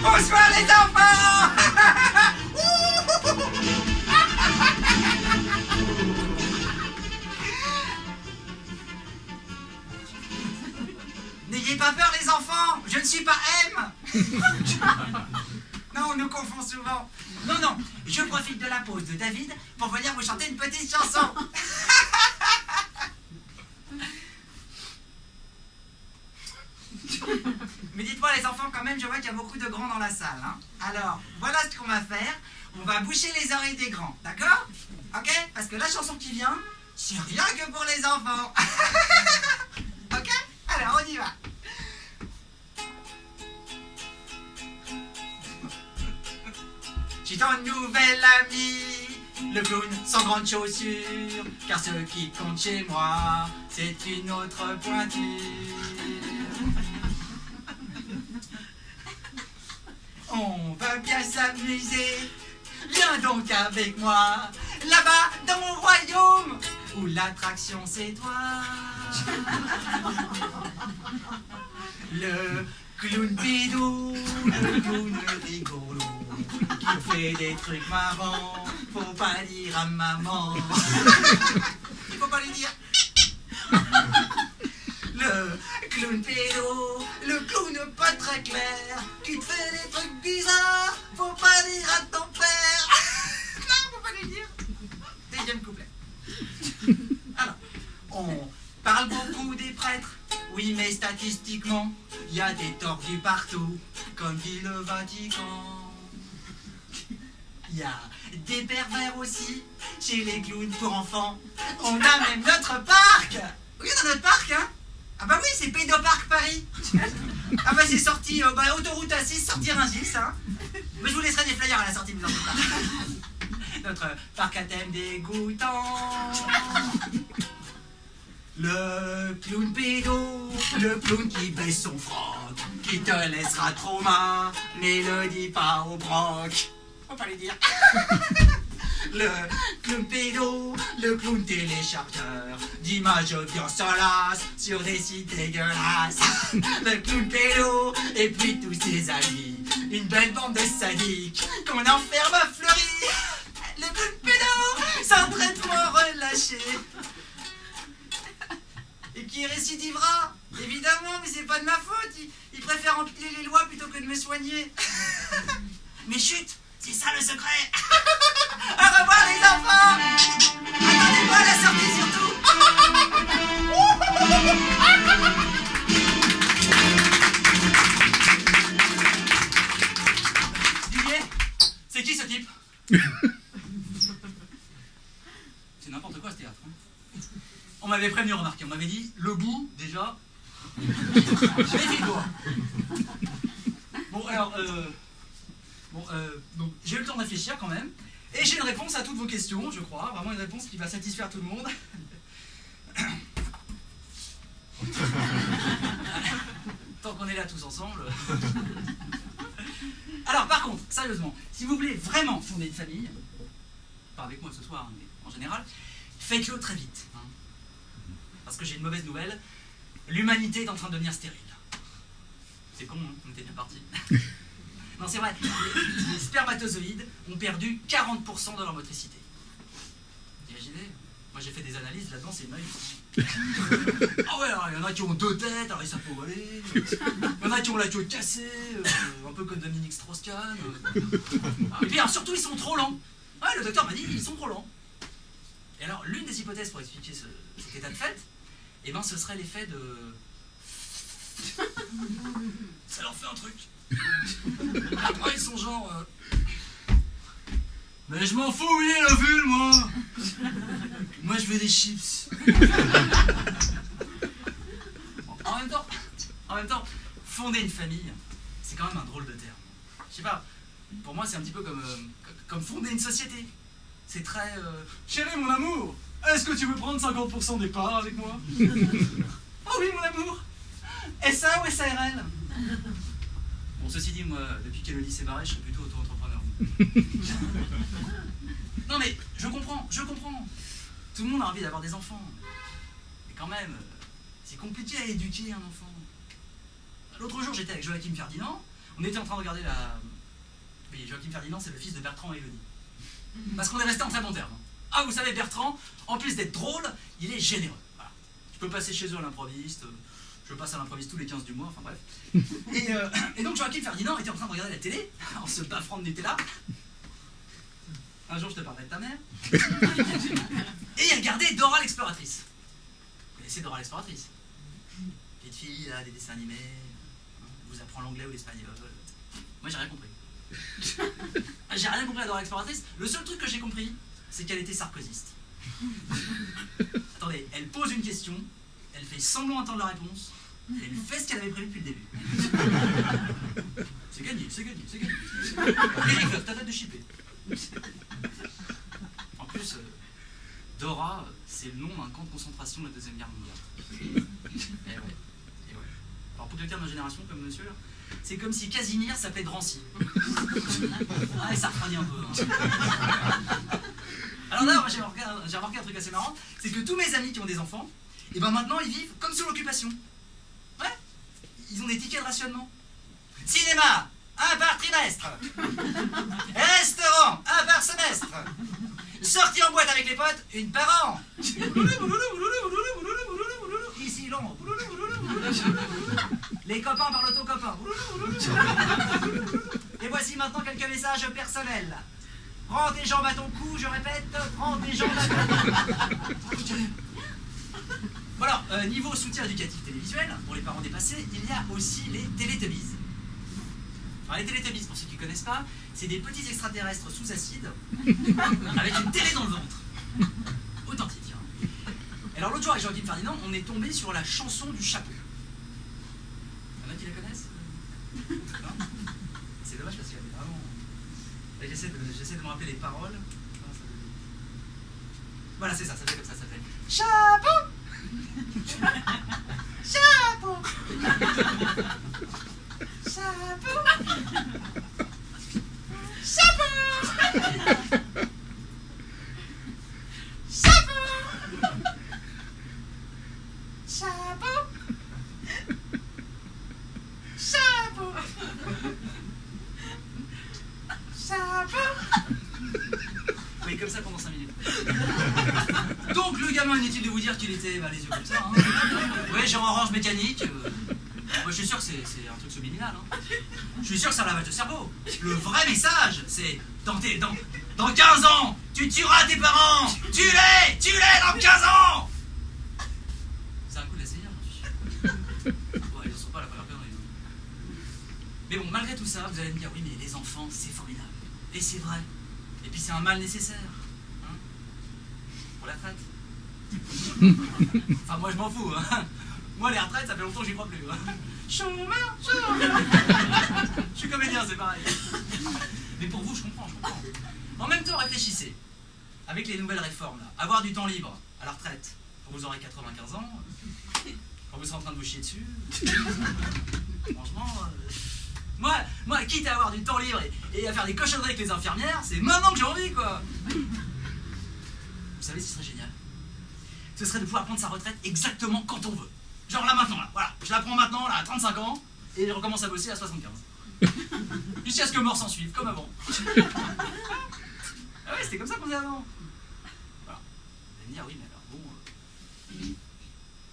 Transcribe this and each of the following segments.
Bonsoir les enfants. N'ayez pas peur les enfants, je ne suis pas M. Non, on nous confond souvent. Non, non, je profite de la pause de David pour venir vous chanter une petite chanson. Mais dites-moi les enfants, quand même, je vois qu'il y a beaucoup de grands dans la salle. Hein. Alors, voilà ce qu'on va faire. On va boucher les oreilles des grands, d'accord? Ok? Parce que la chanson qui vient, c'est rien que pour les enfants. Ok? Alors, on y va. J'ai ton nouvel ami, le clown sans grande chaussure, car ce qui compte chez moi, c'est une autre pointure. On va bien s'amuser, viens donc avec moi, là-bas dans mon royaume, où l'attraction c'est toi. Le clown bidou, le clown rigolo, qui fait des trucs marrants, faut pas dire à maman. Il faut pas lui dire. Le clown pédo, le clown pas très clair, qui te fait des trucs bizarres, faut pas dire à ton père. Non, faut pas lui dire. Deuxième couplet. Alors, on parle beaucoup des prêtres, oui, mais statistiquement, il y a des tordus partout, comme dit le Vatican. Il y a des pervers aussi, chez les clowns pour enfants. On a même notre parc. Oui, dans notre parc, hein. Ah bah oui, c'est Pédoparc Paris. Ah bah c'est sorti, autoroute A6, sortie Rungis, hein. Mais je vous laisserai des flyers à la sortie, vous en faites pas. Notre parc à thème dégoûtant. Le clown pédo, le clown qui baisse son froc, qui te laissera trauma, mais le dis pas au broc. Faut pas lui dire. Le clown pédo, le clown téléchargeur d'images bien salaces sur des sites dégueulasses. Le clown pédo et puis tous ses amis, une belle bande de sadiques qu'on enferme à Fleury. Le clown pédo, sans traitement relâché, et qui récidivera, évidemment, mais c'est pas de ma faute. Il préfère empiler les lois plutôt que de me soigner. Mais chut, c'est ça le secret. Au revoir les enfants. Attendez-moi à la sortie surtout. Didier, c'est qui ce type? C'est n'importe quoi ce théâtre. Hein. On m'avait prévenu, remarquez, on m'avait dit le bout déjà. Méfie-toi. Bon alors, donc j'ai eu le temps de réfléchir quand même, et j'ai une réponse à toutes vos questions, je crois, vraiment une réponse qui va satisfaire tout le monde. Tant qu'on est là tous ensemble. Alors par contre, sérieusement, si vous voulez vraiment fonder une famille, pas avec moi ce soir, mais en général, faites-le très vite. Hein. Parce que j'ai une mauvaise nouvelle, l'humanité est en train de devenir stérile. C'est con, hein, on était bien parti. Non, c'est vrai, les spermatozoïdes ont perdu 40% de leur motricité. Imaginez, moi j'ai fait des analyses, là-dedans c'est maïs. Ah ouais, alors il y en a qui ont 2 têtes, alors ils savent pas où aller. Il y en a qui ont la queue cassée, un peu comme Dominique Strauss-Kahn. Et puis alors, surtout ils sont trop lents. Ouais, le docteur m'a dit, ils sont trop lents. Et alors, l'une des hypothèses pour expliquer cet état de fait, eh ben, ce serait l'effet de... Ça leur fait un truc. Après, ils sont genre... Mais je m'en fous, oui, la vulve, moi. Moi, je veux des chips. En même temps, fonder une famille, c'est quand même un drôle de terme. Je sais pas, pour moi, c'est un petit peu comme fonder une société. C'est très... Chérie, mon amour, est-ce que tu veux prendre 50% des parts avec moi? Oh oui, mon amour. SA ou SARL? Bon, ceci dit, moi, depuis qu'Élodie s'est barrée, je serais plutôt auto-entrepreneur. Non mais, je comprends. Tout le monde a envie d'avoir des enfants. Mais quand même, c'est compliqué à éduquer un enfant. L'autre jour, j'étais avec Joachim Ferdinand. On était en train de regarder la... Oui, Joachim Ferdinand, c'est le fils de Bertrand et Élodie. Parce qu'on est resté en très bon terme. Ah, vous savez, Bertrand, en plus d'être drôle, il est généreux. Voilà. Je peux passer chez eux à l'improviste, je passe à l'improviste tous les 15 du mois, enfin bref. Et donc Joachim Ferdinand était en train de regarder la télé, en se baffrant de Nutella. Un jour, je te parlerai de ta mère. Et il regardait Dora l'exploratrice. Vous connaissez Dora l'exploratrice? Petite fille, là, des dessins animés, vous apprend l'anglais ou l'espagnol. Moi, j'ai rien compris. J'ai rien compris à Dora l'exploratrice. Le seul truc que j'ai compris, c'est qu'elle était sarkozyste. Attendez, elle pose une question, elle fait semblant d'entendre la réponse, et elle fait ce qu'elle avait prévu depuis le début. C'est gagné, c'est gagné, c'est gagné. Eric, t'as tête de chipper. En plus, Dora, c'est le nom d'un camp de concentration de la Deuxième Guerre mondiale. Et ouais. Alors pour quelqu'un de ma génération comme monsieur, c'est comme si Casimir s'appelait Drancy. Ah, ça refroidit un peu. Hein. Alors là, j'ai remarqué un truc assez marrant, c'est que tous mes amis qui ont des enfants, et ben maintenant ils vivent comme sous l'occupation. Ouais. Ils ont des tickets de rationnement. Cinéma, 1 par trimestre. Restaurant, 1 par semestre. Sortie en boîte avec les potes, 1 par an. Ici, Londres. Les copains par l'autocopain. Et voici maintenant quelques messages personnels. Prends tes jambes à ton cou, je répète, prends tes jambes à ton cou. Voilà, niveau soutien éducatif télévisuel, pour les parents dépassés, il y a aussi les Télétubbies. Alors les Télétubbies, pour ceux qui ne connaissent pas, c'est des petits extraterrestres sous acide, avec une télé dans le ventre. Authentique. Hein. Alors l'autre jour avec Joachim Ferdinand, on est tombé sur la chanson du chapeau. Il y en a qui la connaissent? Non. C'est dommage parce qu'il y avait vraiment... J'essaie de me rappeler les paroles. Voilà, c'est ça, ça fait comme ça fait. Chapeau! Chapeau! Chapeau! Chapeau! Chapeau! Chapeau! Chapeau! Oui, comme ça pendant 5 minutes. Donc le gamin, inutile de vous dire qu'il était les yeux comme ça. Hein. Ouais, genre orange mécanique. Moi je suis sûr que c'est un truc subliminal. Hein. Je suis sûr que c'est un lavage de cerveau. Le vrai message, c'est dans 15 ans, tu tueras tes parents. Tue-les dans 15 ans. C'est un coup de la Seigneur, j'en suis sûr. Ouais, ils ne sont pas la première peur. Mais bon, malgré tout ça, vous allez me dire, oui, mais les enfants, c'est formidable. Et c'est vrai. Et puis c'est un mal nécessaire. Hein, pour la retraite. Enfin, moi je m'en fous. Hein. Moi, les retraites, ça fait longtemps que j'y crois plus. Hein. Chômeur. Je suis comédien, c'est pareil. Mais pour vous, je comprends. En même temps, réfléchissez. Avec les nouvelles réformes, là, avoir du temps libre à la retraite, quand vous aurez 95 ans, quand vous serez en train de vous chier dessus, franchement... Moi, quitte à avoir du temps libre et à faire des cochonneries avec les infirmières, c'est maintenant que j'ai envie, quoi. Vous savez, ce serait génial. Ce serait de pouvoir prendre sa retraite exactement quand on veut. Genre là, maintenant, là, voilà. Je la prends maintenant, là, à 35 ans, et je recommence à bosser à 75. Jusqu'à ce que mort s'en suive, comme avant. Ah ouais, c'était comme ça qu'on faisait avant. Voilà. Vous allez me dire, oui, mais alors, bon...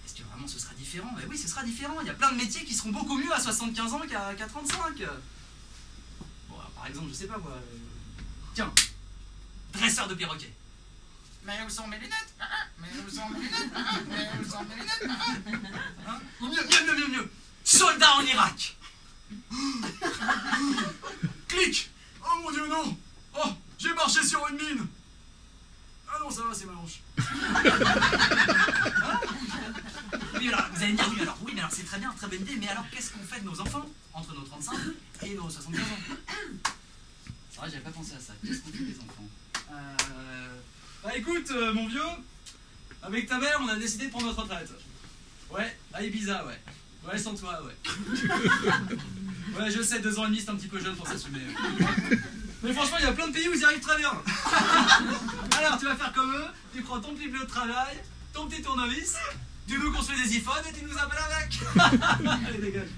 Est-ce que vraiment ce sera différent? Mais oui, ce sera différent. Il y a plein de métiers qui seront beaucoup mieux à 75 ans qu'à 35. Bon, alors, par exemple, je sais pas moi... Tiens, dresseur de perroquet. Mais où sont mes lunettes? Mais où sont mes lunettes? Mais où sont mes lunettes? Hein? Mieux. Soldat en Irak. Clic. Oh mon Dieu, non. Oh, j'ai marché sur une mine. Ah non, ça va, c'est ma hanche. Hein? Oui, alors, vous allez me dire, oui, mais alors c'est très bien, très bonne idée, mais alors qu'est-ce qu'on fait de nos enfants entre nos 35 et nos 75 ans? C'est vrai, j'avais pas pensé à ça. Qu'est-ce qu'on fait des enfants? Bah écoute, mon vieux, avec ta mère, on a décidé de prendre notre retraite. Ouais, à Ibiza, ouais. Ouais, sans toi, ouais. Ouais, je sais, 2 ans et demi, c'est un petit peu jeune pour s'assumer. Mais franchement, il y a plein de pays où ils y arrivent très bien. Alors, tu vas faire comme eux, tu prends ton petit bleu de travail, ton petit tournevis, tu nous construis des iPhones et tu nous appelles avec. Allez, dégage.